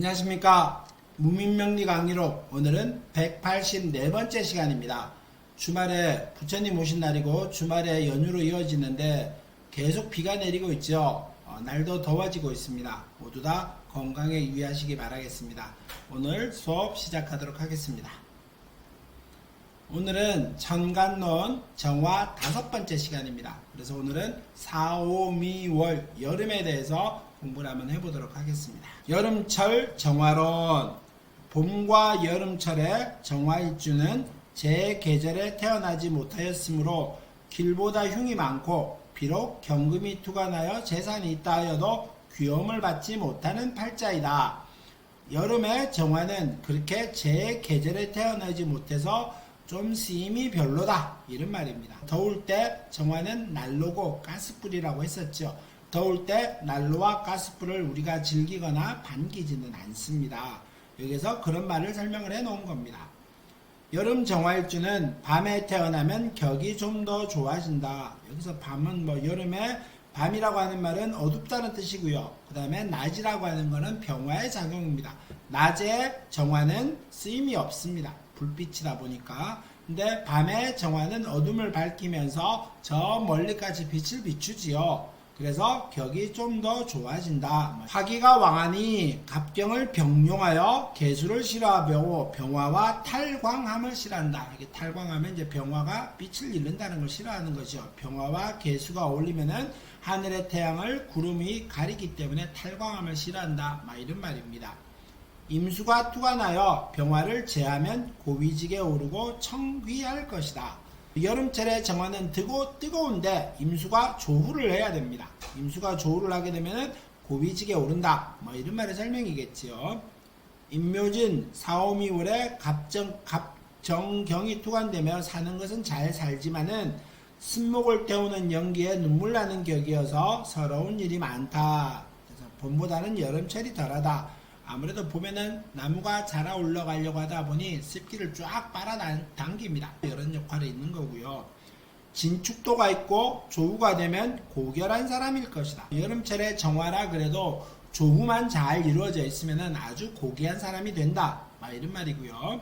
안녕하십니까. 무민명리 강의록 오늘은 184번째 시간입니다. 주말에 부처님 오신 날이고 주말에 연휴로 이어지는데 계속 비가 내리고 있죠. 날도 더워지고 있습니다. 모두 다 건강에 유의하시기 바라겠습니다. 오늘 수업 시작하도록 하겠습니다. 오늘은 천간론 정화 5번째 시간입니다. 그래서 오늘은 4, 5, 미, 월 여름에 대해서 공부를 한번 해보도록 하겠습니다. 여름철 정화론. 봄과 여름철의 정화일주는 제 계절에 태어나지 못하였으므로 길보다 흉이 많고 비록 경금이 투관하여 재산이 있다 하여도 귀염을 받지 못하는 팔자이다. 여름의 정화는 그렇게 제 계절에 태어나지 못해서 좀 쓰임이 별로다, 이런 말입니다. 더울 때 정화는 난로고 가스불이라고 했었죠. 더울 때 난로와 가스불을 우리가 즐기거나 반기지는 않습니다. 여기서 그런 말을 설명을 해 놓은 겁니다. 여름 정화일주는 밤에 태어나면 격이 좀 더 좋아진다. 여기서 밤은 여름에 밤이라고 하는 말은 어둡다는 뜻이고요. 그 다음에 낮이라고 하는 것은 병화의 작용입니다. 낮에 정화는 쓰임이 없습니다. 불빛이다 보니까. 근데 밤에 정화는 어둠을 밝히면서 저 멀리까지 빛을 비추지요. 그래서 격이 좀 더 좋아진다. 화기가 왕하니 갑경을 병용하여 개수를 싫어하고 병화와 탈광함을 싫어한다. 이게 탈광하면 이제 병화가 빛을 잃는다는 걸 싫어하는 거죠. 병화와 개수가 어울리면은 하늘의 태양을 구름이 가리기 때문에 탈광함을 싫어한다. 이런 말입니다. 임수가 투관하여 병화를 제하면 고위직에 오르고 청귀할 것이다. 여름철에 정화는 뜨거운데 임수가 조후를 해야 됩니다. 임수가 조후를 하게 되면 고위직에 오른다. 이런 말의 설명이겠지요. 임묘진 4, 5, 미월에 갑정경이 투관되며 사는 것은 잘 살지만은 쓴목을 태우는 연기에 눈물 나는 격이어서 서러운 일이 많다. 그래서 봄보다는 여름철이 덜하다. 아무래도 봄에는 나무가 자라 올라가려고 하다 보니 습기를 쫙 빨아당깁니다. 이런 역할이 있는 거고요. 진축도가 있고 조후가 되면 고결한 사람일 것이다. 여름철에 정화라 그래도 조후만 잘 이루어져 있으면 아주 고귀한 사람이 된다. 이런 말이고요.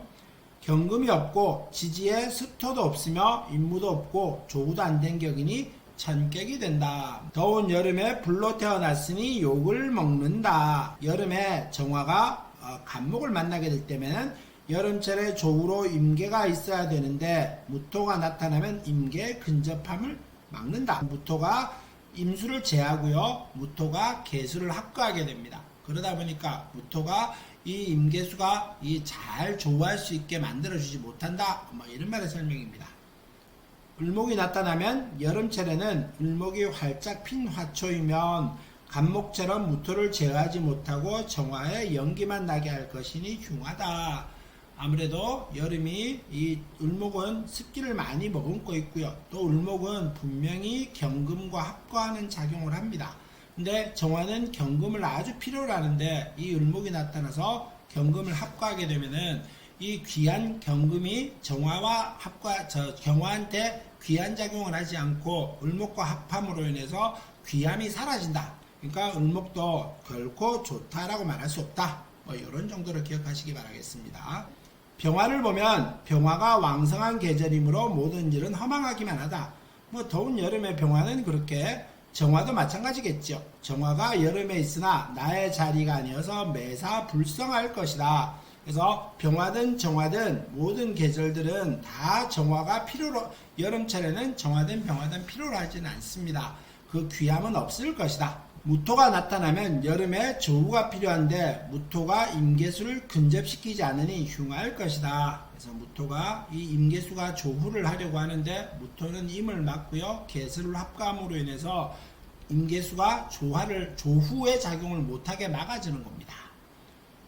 경금이 없고 지지에 수토도 없으며 임무도 없고 조후도 안 된 격이니 천객이 된다. 더운 여름에 불로 태어났으니 욕을 먹는다. 여름에 정화가 간목을 만나게 될 때면 여름철에 조후로 임계가 있어야 되는데 무토가 나타나면 임계의 근접함을 막는다. 무토가 임수를 제하고요. 무토가 개수를 합거하게 됩니다. 그러다 보니까 무토가 이 임계수가 잘 조후할 수 있게 만들어주지 못한다. 이런 말의 설명입니다. 을목이 나타나면 여름철에는 을목이 활짝 핀 화초이면 간목처럼 무토를 제어하지 못하고 정화에 연기만 나게 할 것이니 흉하다. 아무래도 여름이 이 을목은 습기를 많이 머금고 있고요. 또 을목은 분명히 경금과 합거하는 작용을 합니다. 근데 정화는 경금을 아주 필요로 하는데 이 을목이 나타나서 경금을 합거하게 되면은 이 귀한 경금이 정화와 경화한테 귀한 작용을 하지 않고 을목과 합함으로 인해서 귀함이 사라진다. 그러니까 을목도 결코 좋다라고 말할 수 없다. 이런 정도로 기억하시기 바라겠습니다. 병화를 보면 병화가 왕성한 계절이므로 모든 일은 허망하기만 하다. 더운 여름의 병화는 그렇게 정화도 마찬가지겠죠. 정화가 여름에 있으나 나의 자리가 아니어서 매사 불성할 것이다. 그래서 병화든 정화든 모든 계절들은 다 정화가 필요로, 여름철에는 정화든 병화든 필요로 하지는 않습니다. 그 귀함은 없을 것이다. 무토가 나타나면 여름에 조후가 필요한데 무토가 임계수를 근접시키지 않으니 흉할 것이다. 그래서 무토가 이 임계수가 조후를 하려고 하는데 무토는 임을 막고요. 계수를 합감으로 인해서 임계수가 조후의 작용을 못하게 막아주는 겁니다.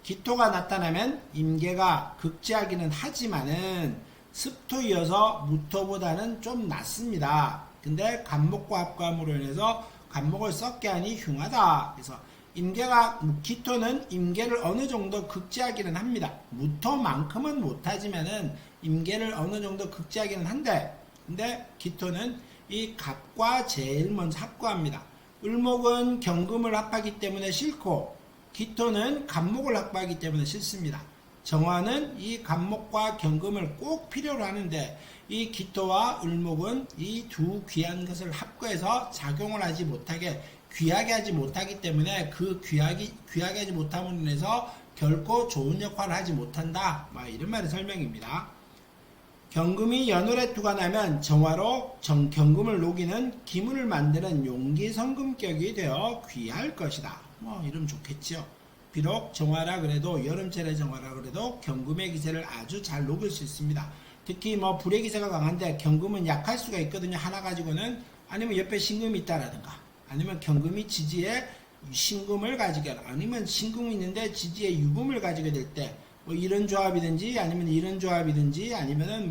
기토가 나타나면 임계가 극지하기는 하지만은 습토이어서 무토보다는 좀 낫습니다. 근데 간목과 합감으로 인해서 간목을 썩게 하니 흉하다. 그래서 기토는 임계를 어느 정도 극지하기는 합니다. 무토만큼은 못하지만은 임계를 어느 정도 극지하기는 한데, 근데 기토는 이 갑과 제일 먼저 합구합니다. 을목은 경금을 합하기 때문에 싫고 기토는 간목을 확보하기 때문에 싫습니다. 정화는 이 간목과 경금을 꼭 필요로 하는데 이 기토와 을목은 이 두 귀한 것을 합거해서 작용을 하지 못하게 귀하게 하지 못하기 때문에 그 귀하게 하지 못함으로 인해서 결코 좋은 역할을 하지 못한다. 이런 말의 설명입니다. 경금이 연월에 투관하면 정화로 경금을 녹이는 기물을 만드는 용기성금격이 되어 귀할 것이다. 이러면 좋겠죠. 비록 정화라 그래도 여름철의 정화라 그래도 경금의 기세를 아주 잘 녹일 수 있습니다. 특히 불의 기세가 강한데 경금은 약할 수가 있거든요. 하나 가지고는. 아니면 옆에 신금이 있다라든가, 아니면 경금이 지지에 신금을 가지게, 아니면 신금이 있는데 지지에 유금을 가지게 될 때 이런 조합이든지 아니면 이런 조합이든지 아니면은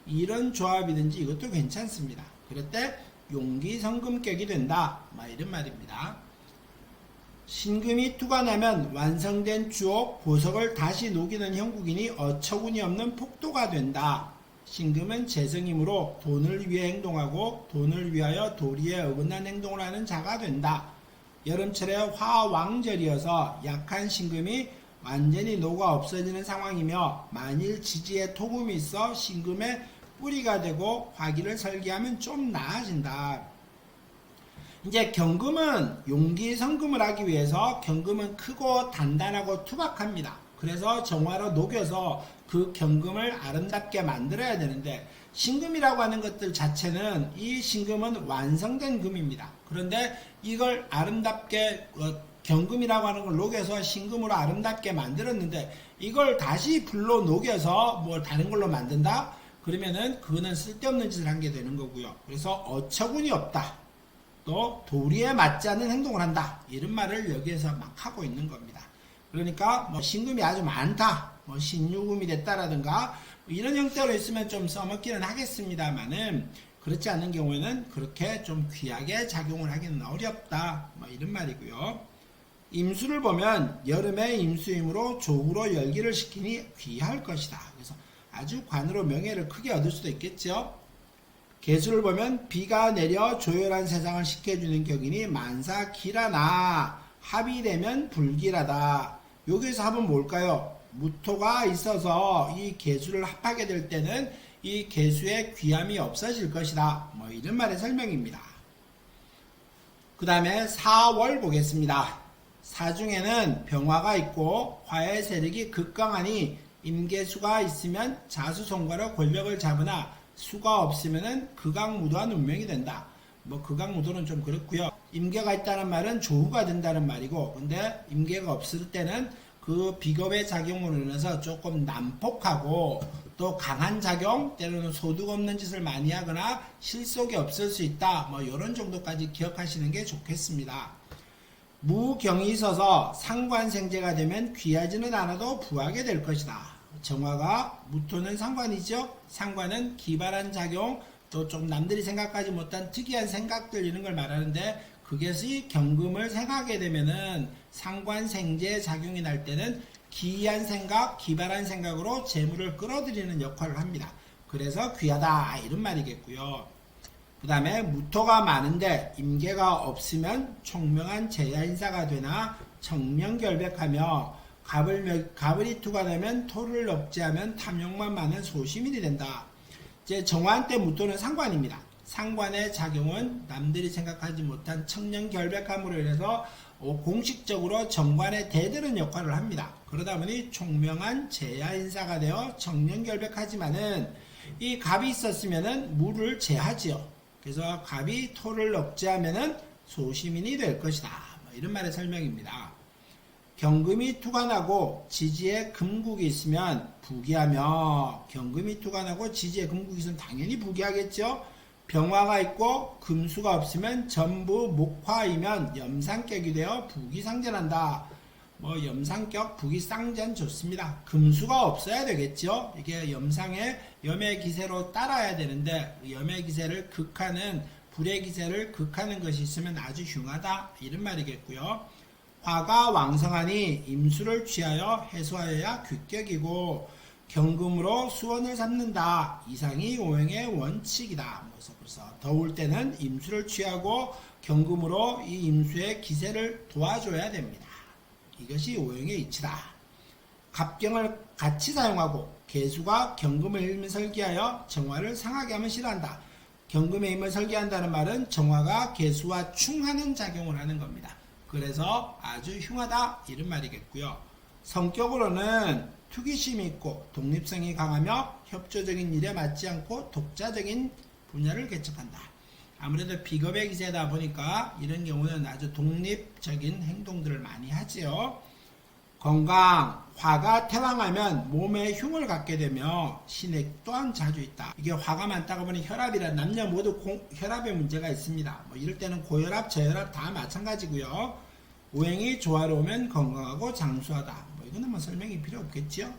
이런 조합이든지 이것도 괜찮습니다. 그럴 때 용기성금격이 된다. 이런 말입니다. 신금이 투관하면 완성된 주옥, 보석을 다시 녹이는 형국이니 어처구니 없는 폭도가 된다. 신금은 재성이므로 돈을 위해 행동하고 돈을 위하여 도리에 어긋난 행동을 하는 자가 된다. 여름철에 화왕절이어서 약한 신금이 완전히 녹아 없어지는 상황이며 만일 지지에 토금이 있어 신금의 뿌리가 되고 화기를 설계하면 좀 나아진다. 이제 경금은 용기성금을 하기 위해서 경금은 크고 단단하고 투박합니다. 그래서 정화로 녹여서 그 경금을 아름답게 만들어야 되는데 신금이라고 하는 것들 자체는 이 신금은 완성된 금입니다. 그런데 이걸 아름답게 경금이라고 하는 걸 녹여서 신금으로 아름답게 만들었는데 이걸 다시 불로 녹여서 다른 걸로 만든다? 그러면은 그거는 쓸데없는 짓을 한 게 되는 거고요. 그래서 어처구니 없다. 또 도리에 맞지 않는 행동을 한다. 이런 말을 여기에서 막 하고 있는 겁니다. 그러니까 신금이 아주 많다. 신유금이 됐다라든가 이런 형태로 있으면 좀 써먹기는 하겠습니다만은 그렇지 않은 경우에는 그렇게 좀 귀하게 작용을 하기는 어렵다. 이런 말이고요. 임수를 보면 여름의 임수이므로 조우로 열기를 시키니 귀할 것이다. 그래서 아주 관으로 명예를 크게 얻을 수도 있겠죠. 계수를 보면 비가 내려 조열한 세상을 식혀주는 격이니 만사 기라나 합이 되면 불길하다. 여기서 합은 뭘까요? 무토가 있어서 이 계수를 합하게 될 때는 이 계수의 귀함이 없어질 것이다. 이런 말의 설명입니다. 그 다음에 사월 보겠습니다. 사중에는 병화가 있고 화의 세력이 극강하니 임계수가 있으면 자수성과로 권력을 잡으나 수가 없으면 극악무도한 운명이 된다. 극악무도는 좀 그렇고요. 임계가 있다는 말은 조후가 된다는 말이고, 근데 임계가 없을 때는 그 비겁의 작용으로 인해서 조금 난폭하고 또 강한 작용, 때로는 소득 없는 짓을 많이 하거나 실속이 없을 수 있다. 이런 정도까지 기억하시는 게 좋겠습니다. 무경이 있어서 상관생제가 되면 귀하지는 않아도 부하게 될 것이다. 정화가 무토는 상관이죠. 상관은 기발한 작용, 또 좀 남들이 생각하지 못한 특이한 생각들 이런 걸 말하는데 그것이 경금을 생각하게 되면은 상관생제 작용이 날 때는 기이한 생각, 기발한 생각으로 재물을 끌어들이는 역할을 합니다. 그래서 귀하다 이런 말이겠고요. 그 다음에 무토가 많은데 임계가 없으면 총명한 제야인사가 되나 청명결백하며 갑을 투관하면 토를 억제하면 탐욕만 많은 소시민이 된다. 이제 정화한 때 무토는 상관입니다. 상관의 작용은 남들이 생각하지 못한 청명결백함으로 인해서 공식적으로 정관에 대드는 역할을 합니다. 그러다 보니 총명한 제야인사가 되어 청명결백하지만은 이 갑이 있었으면은 무를 제하지요. 그래서 갑이 토를 억제하면은 소시민이 될 것이다. 이런 말의 설명입니다. 경금이 투관하고 지지에 금국이 있으면 부귀하며, 경금이 투관하고 지지에 금국이 있으면 당연히 부귀하겠죠. 병화가 있고 금수가 없으면 전부 목화이면 염상격이 되어 부귀상전한다. 염상격, 부귀상전 좋습니다. 금수가 없어야 되겠죠. 이게 염상의 염의 기세로 따라야 되는데 염의 기세를 극하는, 불의 기세를 극하는 것이 있으면 아주 흉하다. 이런 말이겠고요. 화가 왕성하니 임수를 취하여 해소하여야 규격이고 경금으로 수원을 삼는다. 이상이 오행의 원칙이다. 그래서 더울 때는 임수를 취하고 경금으로 이 임수의 기세를 도와줘야 됩니다. 이것이 오형의 이치다. 갑경을 같이 사용하고 개수가 경금의 힘을 설계하여 정화를 상하게 하면 싫어한다. 경금의 힘을 설계한다는 말은 정화가 개수와 충하는 작용을 하는 겁니다. 그래서 아주 흉하다 이런 말이겠고요. 성격으로는 투기심이 있고 독립성이 강하며 협조적인 일에 맞지 않고 독자적인 분야를 개척한다. 아무래도 비겁의 기세다 보니까 이런 경우는 아주 독립적인 행동들을 많이 하지요. 건강, 화가 태왕하면 몸에 흉을 갖게 되며 신액 또한 자주 있다. 이게 화가 많다고 보니 혈압이라 남녀 모두 혈압에 문제가 있습니다. 뭐 이럴 때는 고혈압, 저혈압 다 마찬가지고요. 오행이 조화로우면 건강하고 장수하다. 뭐 이거는 뭐 설명이 필요 없겠지요.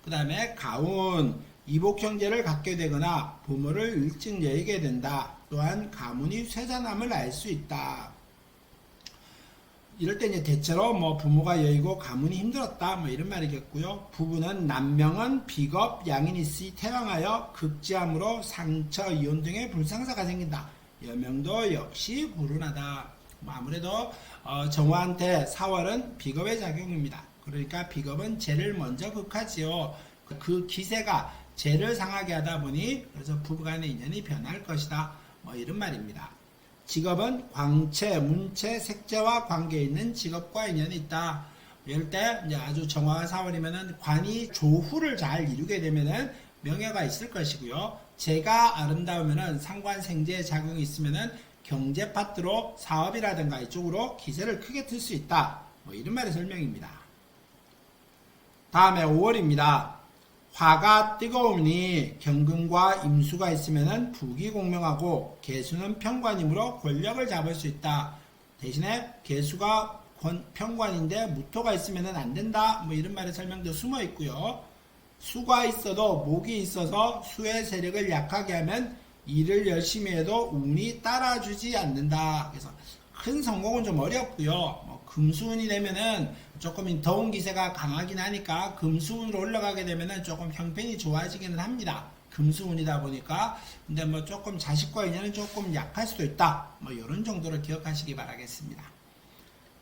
그 다음에 가운, 이복 형제를 갖게 되거나 부모를 일찍 여의게 된다. 또한 가문이 쇠잔함을 알 수 있다. 이럴 때 이제 대체로 뭐 부모가 여의고 가문이 힘들었다 뭐 이런 말이겠고요. 부부는 남명은 비겁 양인이시 태왕하여 극지함으로 상처 이혼 등의 불상사가 생긴다. 여명도 역시 불운하다. 뭐 아무래도 정화한테 4월은 비겁의 작용입니다. 그러니까 비겁은 재를 먼저 극하지요. 그 기세가 재를 상하게 하다 보니 그래서 부부간의 인연이 변할 것이다. 뭐 이런 말입니다. 직업은 광채, 문채, 색채와 관계 있는 직업과 인연이 있다. 이럴 때 이제 아주 정화가 4월이면은 관이 조후를 잘 이루게 되면은 명예가 있을 것이고요. 재가 아름다우면은 상관생재의 작용이 있으면은 경제 파트로 사업이라든가 이쪽으로 기세를 크게 틀 수 있다. 뭐 이런 말의 설명입니다. 다음에 5월입니다. 화가 뜨거우니 경금과 임수가 있으면 북이 공명하고 개수는 편관이므로 권력을 잡을 수 있다. 대신에 개수가 편관인데 무토가 있으면 안 된다. 뭐 이런 말의 설명도 숨어 있고요. 수가 있어도 목이 있어서 수의 세력을 약하게 하면 일을 열심히 해도 운이 따라주지 않는다. 그래서 큰 성공은 좀 어렵고요. 금수운이 되면은 조금 더운 기세가 강하긴 하니까 금수운으로 올라가게 되면은 조금 형편이 좋아지기는 합니다. 금수운이다 보니까. 근데 뭐 조금 자식과 인연은 조금 약할 수도 있다. 뭐 이런 정도로 기억하시기 바라겠습니다.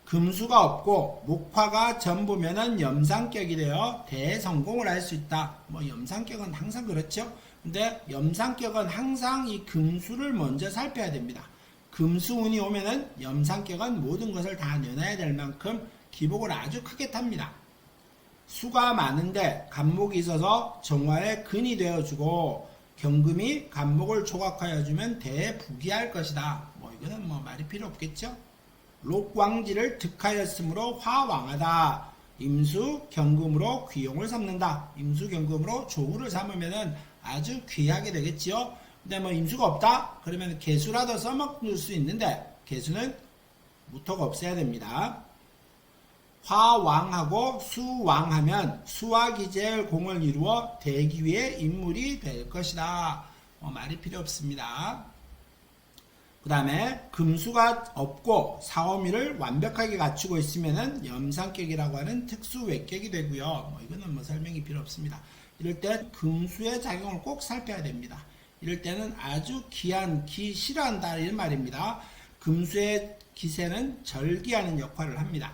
금수가 없고 목화가 전부면은 염상격이 되어 대성공을 할 수 있다. 뭐 염상격은 항상 그렇죠. 근데 염상격은 항상 이 금수를 먼저 살펴야 됩니다. 금수운이 오면은 염상격은 모든 것을 다 내놔야 될 만큼 기복을 아주 크게 탑니다. 수가 많은데 간목이 있어서 정화의 근이 되어주고 경금이 간목을 조각하여 주면 대부귀할 것이다. 뭐 이거는 뭐 말이 필요 없겠죠. 록왕지를 득하였으므로 화왕하다. 임수 경금으로 귀용을 삼는다. 임수 경금으로 조우를 삼으면은 아주 귀하게 되겠지요. 근데 뭐 임수가 없다? 그러면 개수라도 써먹을 수 있는데 개수는 무토가 없어야 됩니다. 화왕하고 수왕하면 수와 기재의 공을 이루어 대기위의 인물이 될 것이다. 말이 필요 없습니다. 그 다음에 금수가 없고 사오미를 완벽하게 갖추고 있으면은 염상격이라고 하는 특수 외격이 되고요. 이거는 뭐 설명이 필요 없습니다. 이럴 때 금수의 작용을 꼭 살펴야 됩니다. 이럴 때는 아주 싫어한다 이런 말입니다. 금수의 기세는 절기하는 역할을 합니다.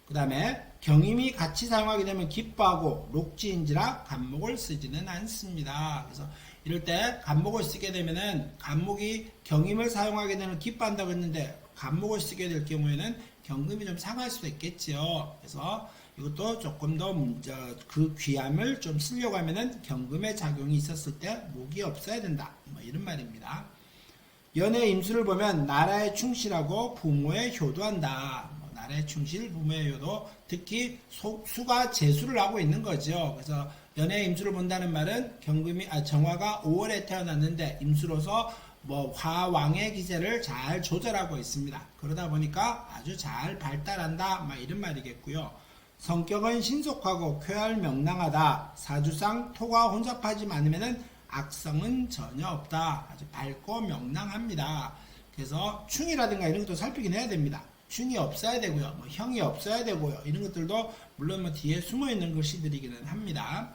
그 다음에 경임이 같이 사용하게 되면 기뻐하고 녹지인지라 간목을 쓰지는 않습니다. 그래서 이럴 때 간목을 쓰게 되면은 간목이 경임을 사용하게 되면 기뻐한다고 했는데 간목을 쓰게 될 경우에는 경금이 좀 상할 수도 있겠지요. 그래서 이것도 조금 더 그 귀함을 좀 쓰려고 하면은 경금의 작용이 있었을 때 목이 없어야 된다. 뭐 이런 말입니다. 연의 임수를 보면 나라에 충실하고 부모에 효도한다. 나라에 충실, 부모에 효도. 특히 수가 재수를 하고 있는 거죠. 그래서 연의 임수를 본다는 말은 정화가 5월에 태어났는데 임수로서 뭐 화왕의 기세를 잘 조절하고 있습니다. 그러다 보니까 아주 잘 발달한다. 막 이런 말이겠고요. 성격은 신속하고 쾌활 명랑하다. 사주상 토가 혼잡하지 않으면은 악성은 전혀 없다. 아주 밝고 명랑합니다. 그래서 충이라든가 이런 것도 살피긴 해야 됩니다. 충이 없어야 되고요. 뭐 형이 없어야 되고요. 이런 것들도 물론 뭐 뒤에 숨어 있는 것이들이기는 합니다.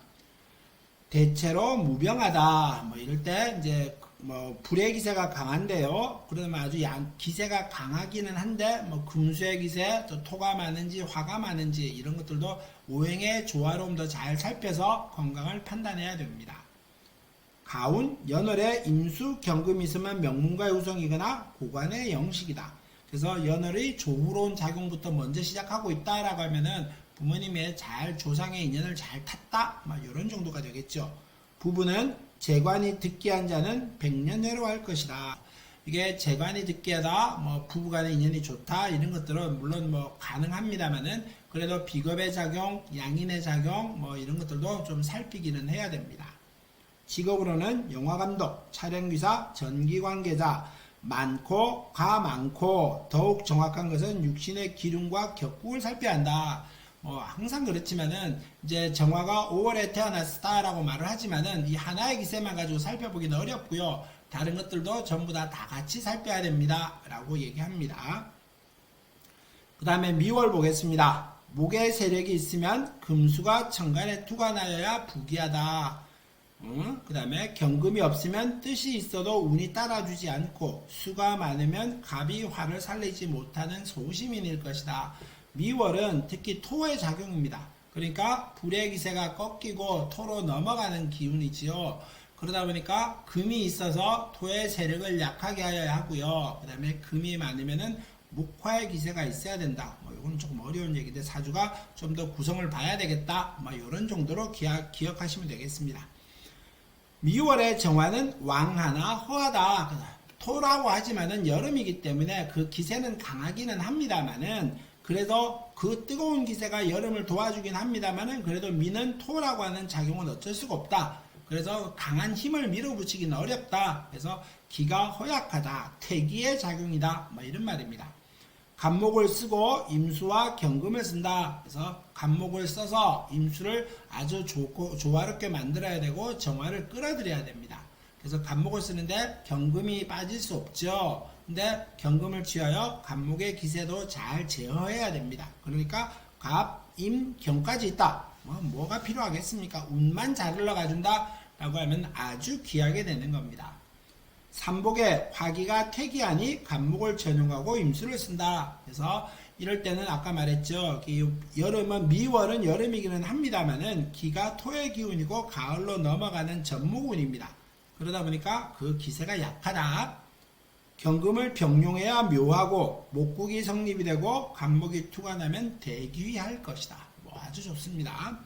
대체로 무병하다. 뭐 이럴 때 이제 불의 기세가 강한데요. 그러면 아주 기세가 강하기는 한데 금수의 기세, 또 토가 많은지 화가 많은지 이런 것들도 오행의 조화로움도 잘 살펴서 건강을 판단해야 됩니다. 가운, 연월에 임수, 경금이 있으면 명문가의 우성이거나 고관의 영식이다. 그래서 연월의 조후로운 작용부터 먼저 시작하고 있다라고 하면은 부모님의 조상의 인연을 잘 탔다, 이런 정도가 되겠죠. 부부는 재관이 득기한 자는 백년해로 할 것이다. 이게 재관이 득기하다, 부부간의 인연이 좋다, 이런 것들은 물론 가능합니다만은 그래도 비겁의 작용, 양인의 작용, 이런 것들도 좀 살피기는 해야 됩니다. 직업으로는 영화감독, 촬영기사, 전기관계자, 많고 더욱 정확한 것은 육신의 기운과 격국을 살펴야 한다. 항상 그렇지만은 이제 정화가 5월에 태어났다라고 말을 하지만은 이 하나의 기세만 가지고 살펴보기는 어렵고요. 다른 것들도 전부 다 같이 살펴야 됩니다. 라고 얘기합니다. 그 다음에 미월 보겠습니다. 목의 세력이 있으면 금수가 천간에 투관하여야 부귀하다. 그 다음에 경금이 없으면 뜻이 있어도 운이 따라주지 않고 수가 많으면 갑이 화를 살리지 못하는 소시민일 것이다. 미월은 특히 토의 작용입니다. 그러니까 불의 기세가 꺾이고 토로 넘어가는 기운이지요. 그러다 보니까 금이 있어서 토의 세력을 약하게 하여야 하고요. 그 다음에 금이 많으면은 목화의 기세가 있어야 된다. 이건 조금 어려운 얘기인데 사주가 좀 더 구성을 봐야 되겠다. 이런 정도로 기억하시면 되겠습니다. 미월의 정화는 왕하나 허하다. 토라고 하지만은 여름이기 때문에 그 기세는 강하기는 합니다만은 그래도 그 뜨거운 기세가 여름을 도와주긴 합니다만은 그래도 미는 토라고 하는 작용은 어쩔 수가 없다. 그래서 강한 힘을 밀어붙이기는 어렵다. 그래서 기가 허약하다. 태기의 작용이다. 이런 말입니다. 간목을 쓰고 임수와 경금을 쓴다. 그래서 간목을 써서 임수를 아주 좋고 조화롭게 만들어야 되고 정화를 끌어들여야 됩니다. 그래서 간목을 쓰는데 경금이 빠질 수 없죠. 근데 경금을 취하여 간목의 기세도 잘 제어해야 됩니다. 그러니까 갑, 임, 경까지 있다. 뭐가 필요하겠습니까? 운만 잘 흘러가준다 라고 하면 아주 귀하게 되는 겁니다. 삼복에 화기가 퇴기하니 간목을 전용하고 임수를 쓴다. 그래서 이럴 때는 아까 말했죠. 여름은 미월은 여름이기는 합니다만은 기가 토의 기운이고 가을로 넘어가는 전무운입니다. 그러다 보니까 그 기세가 약하다. 경금을 병용해야 묘하고 목국이 성립이 되고 간목이 투관하면 대귀할 것이다. 아주 좋습니다.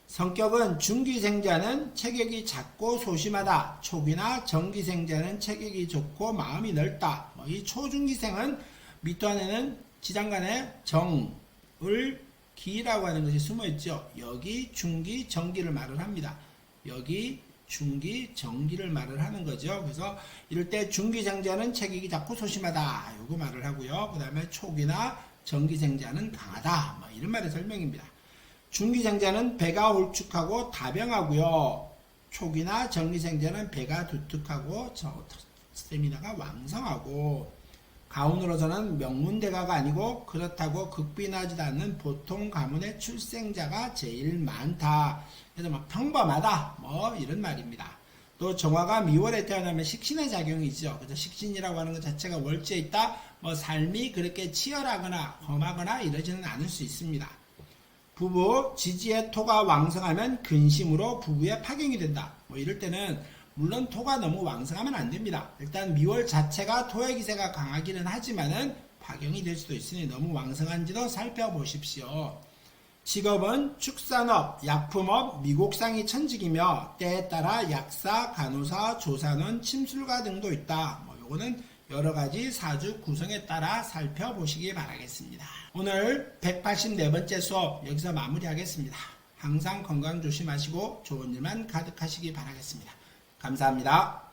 성격은 중기생자는 체격이 작고 소심하다. 초기나 정기생자는 체격이 좋고 마음이 넓다. 이 초중기생은 밑단에는 지장간에 정을 기라고 하는 것이 숨어있죠. 여기 중기 정기를 말을 합니다. 여기 중기 정기를 말을 하는 거죠. 그래서 이럴 때 중기생자는 체격이 작고 소심하다. 요거 말을 하고요. 그 다음에 초기나 정기생자는 강하다. 이런 말의 설명입니다. 중기생자는 배가 홀쭉하고 다병하고요. 초기나 정기생자는 배가 두툼하고 스태미나가 왕성하고 가운으로서는 명문대가가 아니고 그렇다고 극빈하지도 않는 보통 가문의 출생자가 제일 많다. 그래서 평범하다. 이런 말입니다. 또 정화가 미월에 태어나면 식신의 작용이죠. 그래서 식신이라고 하는 것 자체가 월지에 있다. 삶이 그렇게 치열하거나 험하거나 이러지는 않을 수 있습니다. 부부 지지의 토가 왕성하면 근심으로 부부에 파경이 된다. 이럴 때는 물론 토가 너무 왕성하면 안 됩니다. 일단 미월 자체가 토의 기세가 강하기는 하지만은 파경이 될 수도 있으니 너무 왕성한지도 살펴보십시오. 직업은 축산업, 약품업, 미곡상이 천직이며 때에 따라 약사, 간호사, 조산원, 침술가 등도 있다. 요거는 여러가지 사주 구성에 따라 살펴보시기 바라겠습니다. 오늘 184번째 수업 여기서 마무리하겠습니다. 항상 건강 조심하시고 좋은 일만 가득하시기 바라겠습니다. 감사합니다.